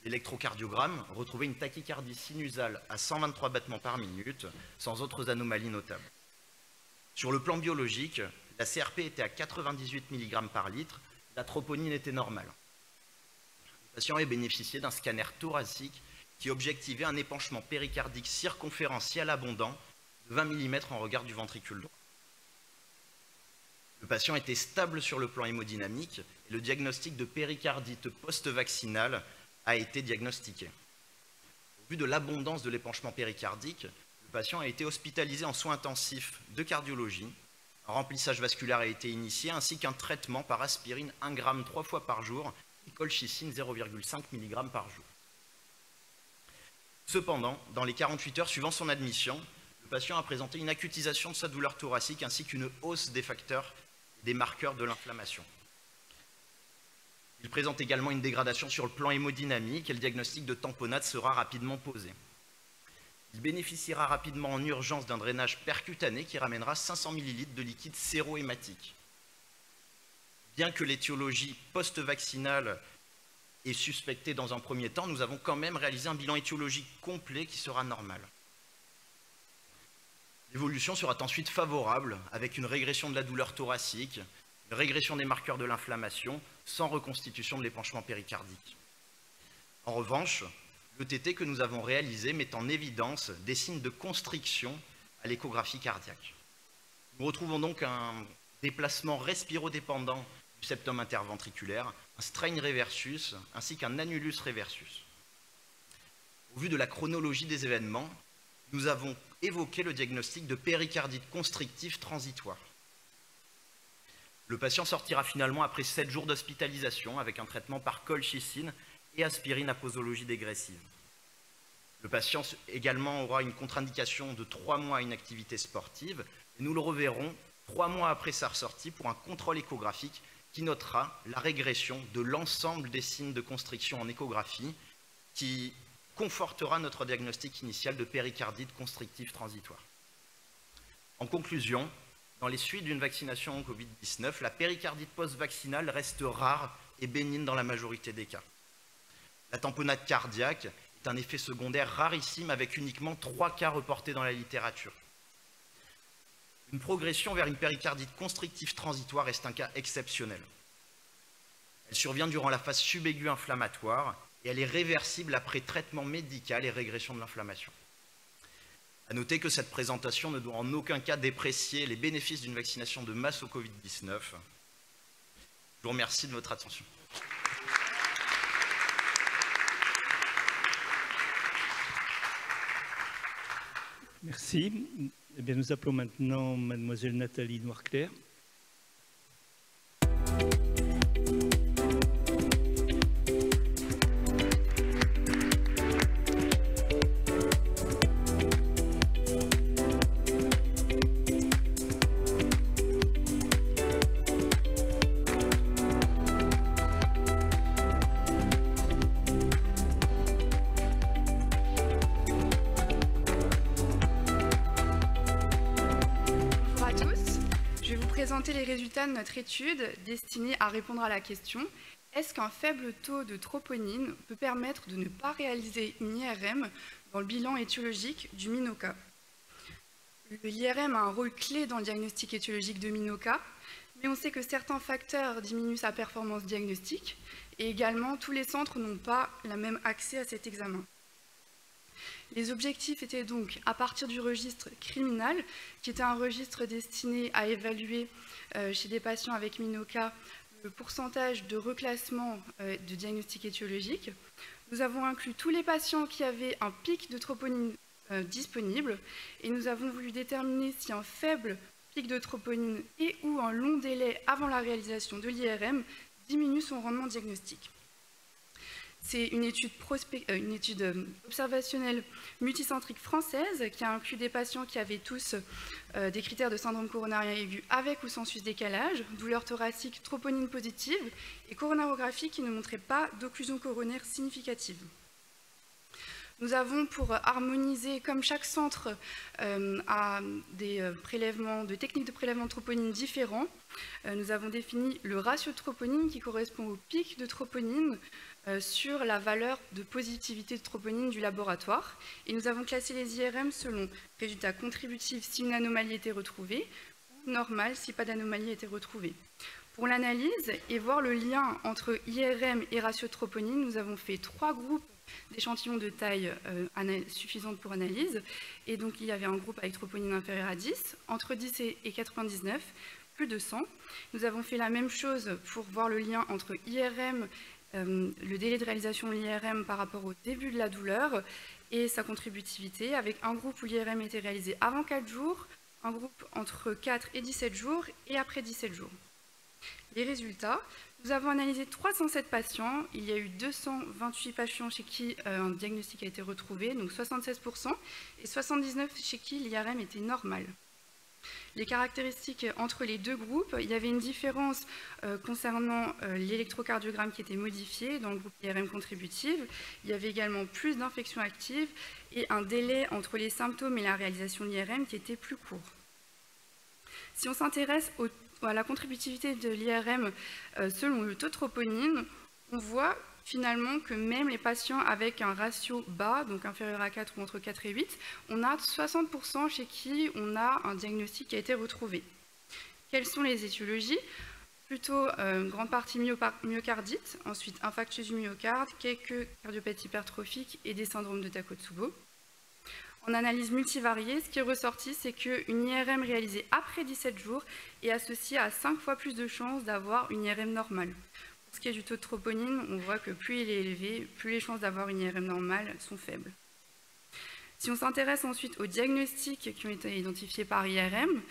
L'électrocardiogramme retrouvait une tachycardie sinusale à 123 battements par minute, sans autres anomalies notables. Sur le plan biologique, la CRP était à 98 mg par litre, la troponine était normale. Le patient avait bénéficié d'un scanner thoracique qui objectivait un épanchement péricardique circonférentiel abondant de 20 mm en regard du ventricule droit. Le patient était stable sur le plan hémodynamique et le diagnostic de péricardite post-vaccinale a été diagnostiqué. Au vu de l'abondance de l'épanchement péricardique, le patient a été hospitalisé en soins intensifs de cardiologie. Un remplissage vasculaire a été initié ainsi qu'un traitement par aspirine 1 g 3 fois par jour et colchicine 0,5 mg par jour. Cependant, dans les 48 heures suivant son admission, le patient a présenté une acutisation de sa douleur thoracique ainsi qu'une hausse des facteurs et des marqueurs de l'inflammation. Il présente également une dégradation sur le plan hémodynamique et le diagnostic de tamponnade sera rapidement posé. Il bénéficiera rapidement en urgence d'un drainage percutané qui ramènera 500 ml de liquide sérohématique. Bien que l'étiologie post-vaccinale est suspectée dans un premier temps, nous avons quand même réalisé un bilan étiologique complet qui sera normal. L'évolution sera ensuite favorable avec une régression de la douleur thoracique, une régression des marqueurs de l'inflammation sans reconstitution de l'épanchement péricardique. En revanche, l'ETT que nous avons réalisé met en évidence des signes de constriction à l'échographie cardiaque. Nous retrouvons donc un déplacement respirodépendant du septum interventriculaire, un strain reversus ainsi qu'un annulus reversus. Au vu de la chronologie des événements, nous avons évoqué le diagnostic de péricardite constrictive transitoire. Le patient sortira finalement après 7 jours d'hospitalisation avec un traitement par colchicine et aspirine à posologie dégressive. Le patient également aura une contre-indication de 3 mois à une activité sportive et nous le reverrons 3 mois après sa ressortie pour un contrôle échographique qui notera la régression de l'ensemble des signes de constriction en échographie qui confortera notre diagnostic initial de péricardite constrictive transitoire. En conclusion, dans les suites d'une vaccination en Covid-19, la péricardite post-vaccinale reste rare et bénigne dans la majorité des cas. La tamponnade cardiaque est un effet secondaire rarissime avec uniquement 3 cas reportés dans la littérature. Une progression vers une péricardite constrictive transitoire reste un cas exceptionnel. Elle survient durant la phase subaiguë inflammatoire et elle est réversible après traitement médical et régression de l'inflammation. À noter que cette présentation ne doit en aucun cas déprécier les bénéfices d'une vaccination de masse au Covid-19. Je vous remercie de votre attention. Merci. Eh bien, nous appelons maintenant mademoiselle Nathalie Noirclair. Les résultats de notre étude destinée à répondre à la question « Est-ce qu'un faible taux de troponine peut permettre de ne pas réaliser une IRM dans le bilan étiologique du MINOCA ?» L'IRM a un rôle clé dans le diagnostic étiologique de MINOCA, mais on sait que certains facteurs diminuent sa performance diagnostique et également tous les centres n'ont pas le même accès à cet examen. Les objectifs étaient donc, à partir du registre criminal, qui était un registre destiné à évaluer chez des patients avec MINOCA le pourcentage de reclassement de diagnostic étiologique. Nous avons inclus tous les patients qui avaient un pic de troponine disponible et nous avons voulu déterminer si un faible pic de troponine et ou un long délai avant la réalisation de l'IRM diminue son rendement diagnostique. C'est une étude observationnelle multicentrique française qui a inclus des patients qui avaient tous des critères de syndrome coronarien aigu avec ou sans sus-décalage, douleur thoracique, troponine positive et coronarographie qui ne montrait pas d'occlusion coronaire significative. Nous avons, pour harmoniser, comme chaque centre a des techniques de prélèvement de troponine différents, nous avons défini le ratio de troponine qui correspond au pic de troponine sur la valeur de positivité de troponine du laboratoire. Et nous avons classé les IRM selon résultat contributif si une anomalie était retrouvée, ou normal si pas d'anomalie était retrouvée. Pour l'analyse et voir le lien entre IRM et ratio de troponine, nous avons fait 3 groupes d'échantillons de taille suffisante pour analyse. Et donc il y avait un groupe avec troponine inférieure à 10, entre 10 et 99, plus de sang. Nous avons fait la même chose pour voir le lien entre IRM, le délai de réalisation de l'IRM par rapport au début de la douleur et sa contributivité, avec un groupe où l'IRM était réalisé avant 4 jours, un groupe entre 4 et 17 jours et après 17 jours. Les résultats, nous avons analysé 307 patients, il y a eu 228 patients chez qui un diagnostic a été retrouvé, donc 76%, et 79 chez qui l'IRM était normal. Les caractéristiques entre les deux groupes, il y avait une différence concernant l'électrocardiogramme qui était modifié dans le groupe IRM contributive. Il y avait également plus d'infections actives et un délai entre les symptômes et la réalisation de l'IRM qui était plus court. Si on s'intéresse à la contributivité de l'IRM selon le taux de troponine, on voit finalement que même les patients avec un ratio bas, donc inférieur à 4 ou entre 4 et 8, on a 60% chez qui on a un diagnostic qui a été retrouvé. Quelles sont les étiologies? Plutôt une grande partie myocardite, ensuite infarctus du myocarde, quelques cardiopathies hypertrophiques et des syndromes de Takotsubo. En analyse multivariée, ce qui est ressorti, c'est qu'une IRM réalisée après 17 jours est associée à 5 fois plus de chances d'avoir une IRM normale. Pour ce qui est du taux de troponine, on voit que plus il est élevé, plus les chances d'avoir une IRM normale sont faibles. Si on s'intéresse ensuite aux diagnostics qui ont été identifiés par IRM,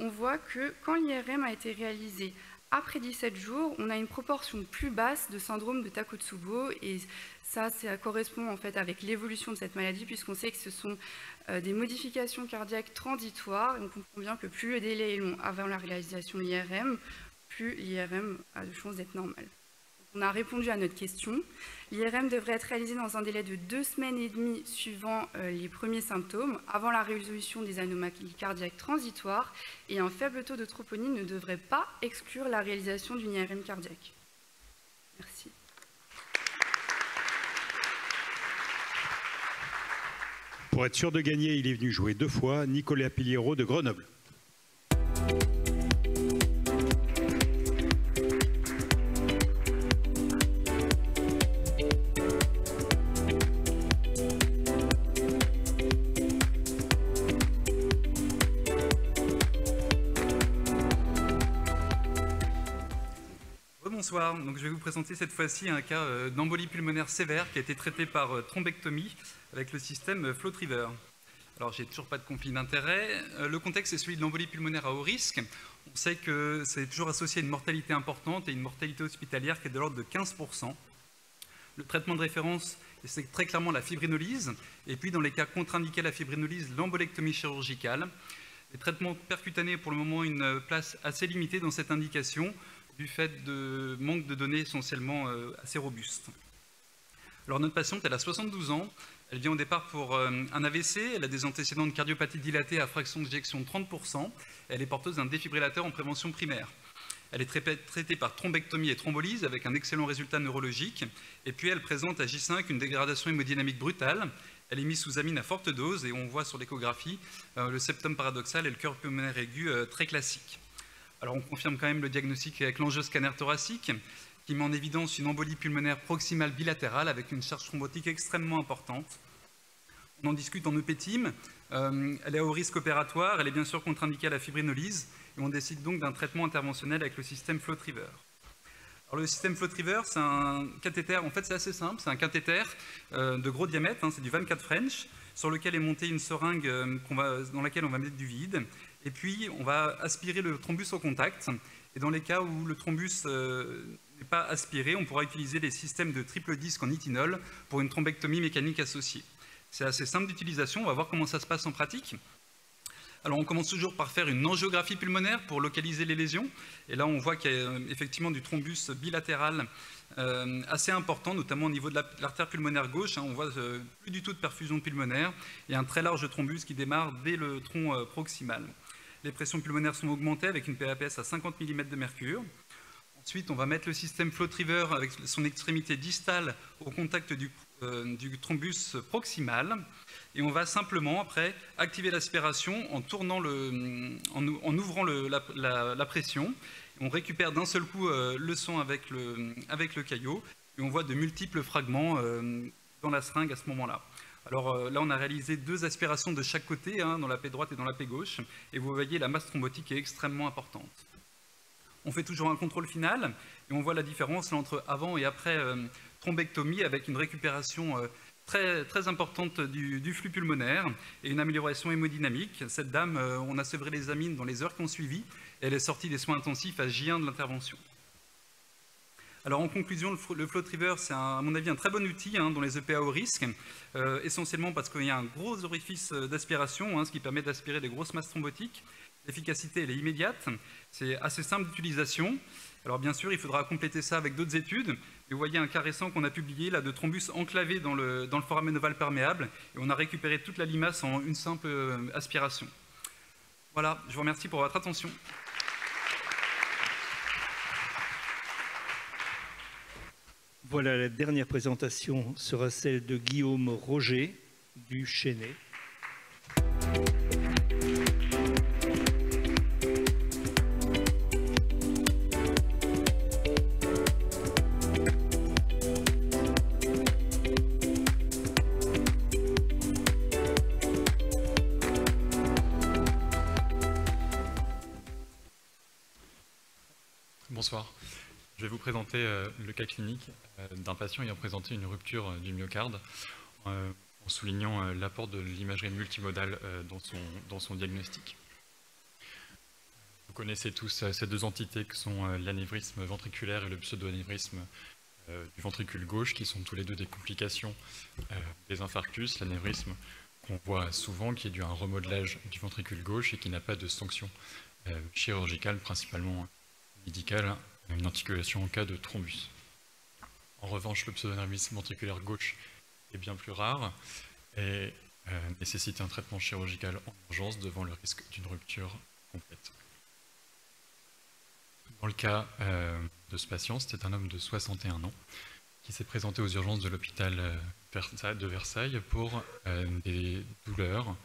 on voit que quand l'IRM a été réalisé après 17 jours, on a une proportion plus basse de syndrome de Takotsubo et ça correspond en fait avec l'évolution de cette maladie puisqu'on sait que ce sont des modifications cardiaques transitoires et on comprend bien que plus le délai est long avant la réalisation de l'IRM, plus l'IRM a de chances d'être normale. On a répondu à notre question. L'IRM devrait être réalisé dans un délai de 2 semaines et demie suivant les premiers symptômes, avant la résolution des anomalies cardiaques transitoires, et un faible taux de troponine ne devrait pas exclure la réalisation d'une IRM cardiaque. Merci. Pour être sûr de gagner, il est venu jouer 2 fois, Nicolas Piliero de Grenoble. Bonsoir, donc je vais vous présenter cette fois-ci un cas d'embolie pulmonaire sévère qui a été traité par thrombectomie avec le système FlowTriever. Alors j'ai toujours pas de conflit d'intérêt. Le contexte est celui de l'embolie pulmonaire à haut risque. On sait que c'est toujours associé à une mortalité importante et une mortalité hospitalière qui est de l'ordre de 15%. Le traitement de référence, c'est très clairement la fibrinolyse, et puis dans les cas contre-indiqués à la fibrinolyse, l'embolectomie chirurgicale. Les traitements percutanés ont pour le moment une place assez limitée dans cette indication, du fait de manque de données essentiellement assez robustes. Alors notre patiente, elle a 72 ans, elle vient au départ pour un AVC, elle a des antécédents de cardiopathie dilatée à fraction d'éjection de 30%, elle est porteuse d'un défibrillateur en prévention primaire. Elle est traitée par thrombectomie et thrombolyse avec un excellent résultat neurologique, et puis elle présente à J5 une dégradation hémodynamique brutale. Elle est mise sous amine à forte dose et on voit sur l'échographie le septum paradoxal et le cœur pulmonaire aigu très classique. Alors on confirme quand même le diagnostic avec l'angioscanner thoracique qui met en évidence une embolie pulmonaire proximale bilatérale avec une charge thrombotique extrêmement importante. On en discute en EPTIM, elle est à haut risque opératoire, elle est bien sûr contre-indiquée à la fibrinolyse et on décide donc d'un traitement interventionnel avec le système FlowTriever. Alors le système FlowTriever, c'est un cathéter, en fait c'est assez simple, c'est un cathéter de gros diamètre, c'est du 24 French, sur lequel est montée une seringue dans laquelle on va mettre du vide. Et puis, on va aspirer le thrombus au contact. Et dans les cas où le thrombus n'est pas aspiré, on pourra utiliser les systèmes de triple disque en nitinol pour une thrombectomie mécanique associée. C'est assez simple d'utilisation. On va voir comment ça se passe en pratique. Alors, on commence toujours par faire une angiographie pulmonaire pour localiser les lésions. Et là, on voit qu'il y a effectivement du thrombus bilatéral assez important, notamment au niveau de l'artère pulmonaire gauche. On voit plus du tout de perfusion pulmonaire et un très large thrombus qui démarre dès le tronc proximal. Les pressions pulmonaires sont augmentées avec une PAPS à 50 mm de mercure. Ensuite, on va mettre le système FlowTriever avec son extrémité distale au contact du thrombus proximal. Et on va simplement, après, activer l'aspiration en ouvrant la pression. On récupère d'un seul coup le sang avec le caillot. Et on voit de multiples fragments dans la seringue à ce moment-là. Alors là, on a réalisé 2 aspirations de chaque côté, dans la paix droite et dans la paix gauche, et vous voyez la masse thrombotique est extrêmement importante. on fait toujours un contrôle final et on voit la différence là, entre avant et après thrombectomie avec une récupération très, très importante du flux pulmonaire et une amélioration hémodynamique. Cette dame, on a sevré les amines dans les heures qui ont suivi et elle est sortie des soins intensifs à J1 de l'intervention. Alors en conclusion, le FlowTriever, c'est à mon avis un très bon outil dans les EPA au risque, essentiellement parce qu'il y a un gros orifice d'aspiration, ce qui permet d'aspirer des grosses masses thrombotiques. L'efficacité, elle est immédiate, c'est assez simple d'utilisation. Alors bien sûr, il faudra compléter ça avec d'autres études. Et vous voyez un cas récent qu'on a publié là, de thrombus enclavé dans le foramen ovale perméable, et on a récupéré toute la limace en une simple aspiration. Voilà, je vous remercie pour votre attention. Voilà, la dernière présentation sera celle de Guillaume Roger du Chesnay. Bonsoir. Je vais vous présenter le cas clinique d'un patient ayant présenté une rupture du myocarde en soulignant l'apport de l'imagerie multimodale dans son diagnostic. Vous connaissez tous ces deux entités que sont l'anévrisme ventriculaire et le pseudo-anévrisme du ventricule gauche, qui sont tous les deux des complications des infarctus. L'anévrisme qu'on voit souvent, qui est dû à un remodelage du ventricule gauche et qui n'a pas de sanction chirurgicale, principalement médicale, une anticoagulation en cas de thrombus. En revanche, le pseudo-anévrisme ventriculaire gauche est bien plus rare et nécessite un traitement chirurgical en urgence devant le risque d'une rupture complète. Dans le cas de ce patient, c'était un homme de 61 ans qui s'est présenté aux urgences de l'hôpital de Versailles pour des douleurs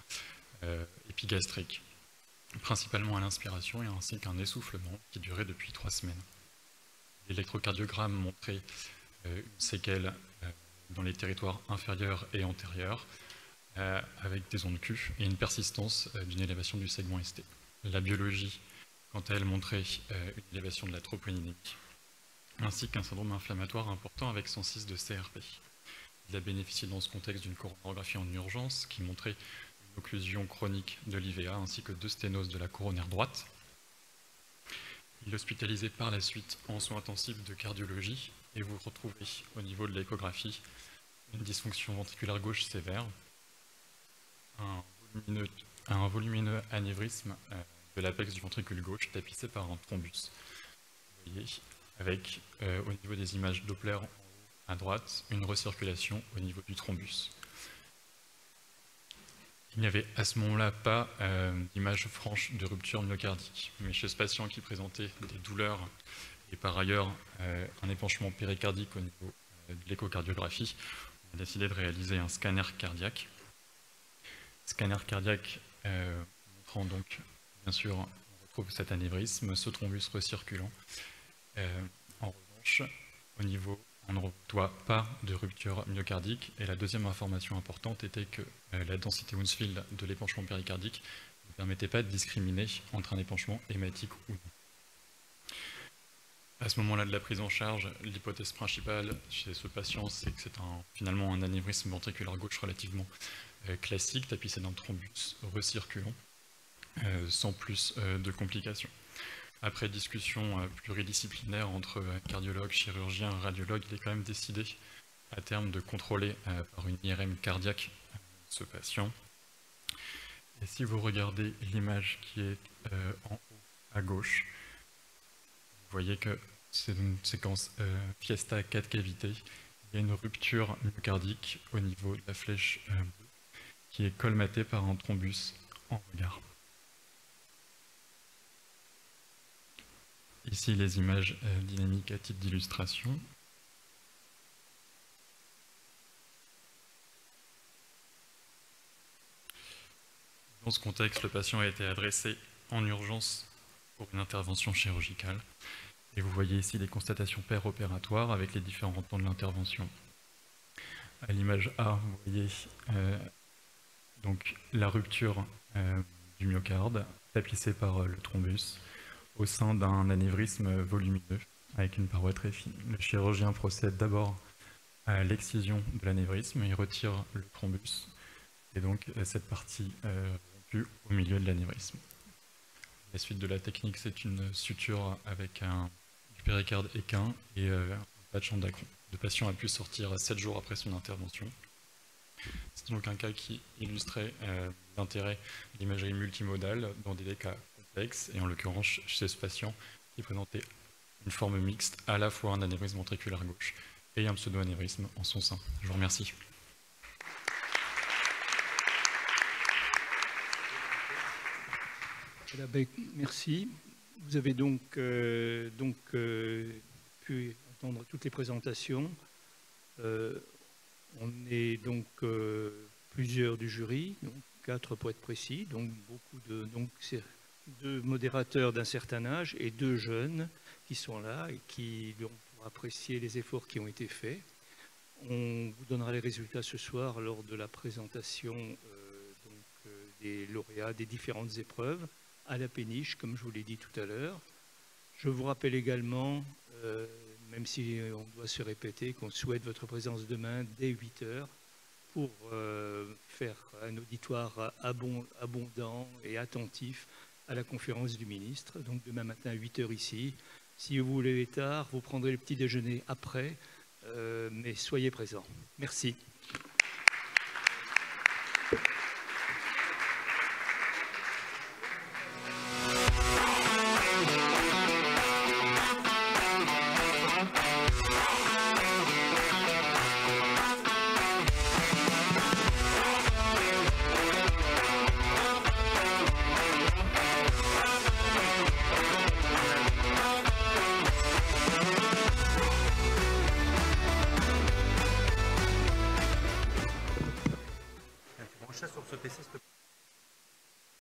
épigastriques, principalement à l'inspiration et ainsi qu'un essoufflement qui durait depuis 3 semaines. L'électrocardiogramme montrait une séquelle dans les territoires inférieurs et antérieurs avec des ondes Q et une persistance d'une élévation du segment ST. La biologie, quant à elle, montrait une élévation de la troponinine ainsi qu'un syndrome inflammatoire important avec 106 de CRP. Il a bénéficié dans ce contexte d'une coronarographie en urgence qui montrait une occlusion chronique de l'IVA ainsi que 2 sténoses de la coronaire droite. Il est hospitalisé par la suite en soins intensifs de cardiologie et vous retrouvez au niveau de l'échographie une dysfonction ventriculaire gauche sévère, un volumineux anévrisme de l'apex du ventricule gauche tapissé par un thrombus. Vous voyez, avec au niveau des images Doppler en haut à droite, une recirculation au niveau du thrombus. Il n'y avait à ce moment-là pas d'image franche de rupture myocardique, mais chez ce patient qui présentait des douleurs et par ailleurs un épanchement péricardique au niveau de l'échocardiographie, on a décidé de réaliser un scanner cardiaque. Scanner cardiaque montrant donc, bien sûr, on retrouve cet anévrisme, ce thrombus recirculant. En revanche, au niveau, on ne voit pas de rupture myocardique. Et la deuxième information importante était que la densité Hounsfield de l'épanchement péricardique ne permettait pas de discriminer entre un épanchement hématique ou non. À ce moment-là de la prise en charge, l'hypothèse principale chez ce patient, c'est que c'est finalement un anévrisme ventriculaire gauche relativement classique, tapissé d'un thrombus recirculant, sans plus de complications. Après discussion pluridisciplinaire entre cardiologues, chirurgiens, radiologues, il est quand même décidé à terme de contrôler par une IRM cardiaque ce patient. Et si vous regardez l'image qui est en haut à gauche, vous voyez que c'est une séquence Fiesta 4 cavités. Il y a une rupture myocardique au niveau de la flèche bleue qui est colmatée par un thrombus en regard. Ici, les images dynamiques à titre d'illustration. Dans ce contexte, le patient a été adressé en urgence pour une intervention chirurgicale. Et vous voyez ici les constatations péropératoires avec les différents temps de l'intervention. À l'image A, vous voyez donc la rupture du myocarde tapissée par le thrombus. au sein d'un anévrisme volumineux avec une paroi très fine. Le chirurgien procède d'abord à l'excision de l'anévrisme, il retire le thrombus et donc cette partie rompue au milieu de l'anévrisme. La suite de la technique, c'est une suture avec du péricarde équin et un patch en dacron. Le patient a pu sortir 7 jours après son intervention. C'est donc un cas qui illustrait l'intérêt de l'imagerie multimodale dans des cas complexes, et en l'occurrence chez ce patient qui présentait une forme mixte, à la fois un anévrisme ventriculaire gauche et un pseudo-anévrisme en son sein. Je vous remercie. Voilà, merci. Vous avez donc, pu entendre toutes les présentations. On est donc plusieurs du jury, donc 4 pour être précis, donc beaucoup de modérateurs d'un certain âge et 2 jeunes qui sont là et qui donc, pour apprécier les efforts qui ont été faits. On vous donnera les résultats ce soir lors de la présentation des lauréats des différentes épreuves à la péniche, comme je vous l'ai dit tout à l'heure. Je vous rappelle également, même si on doit se répéter, qu'on souhaite votre présence demain dès 8 h pour faire un auditoire abondant et attentif à la conférence du ministre. Donc demain matin à 8 h ici. Si vous voulez tard, vous prendrez le petit déjeuner après, mais soyez présents. Merci. Sur ce PC,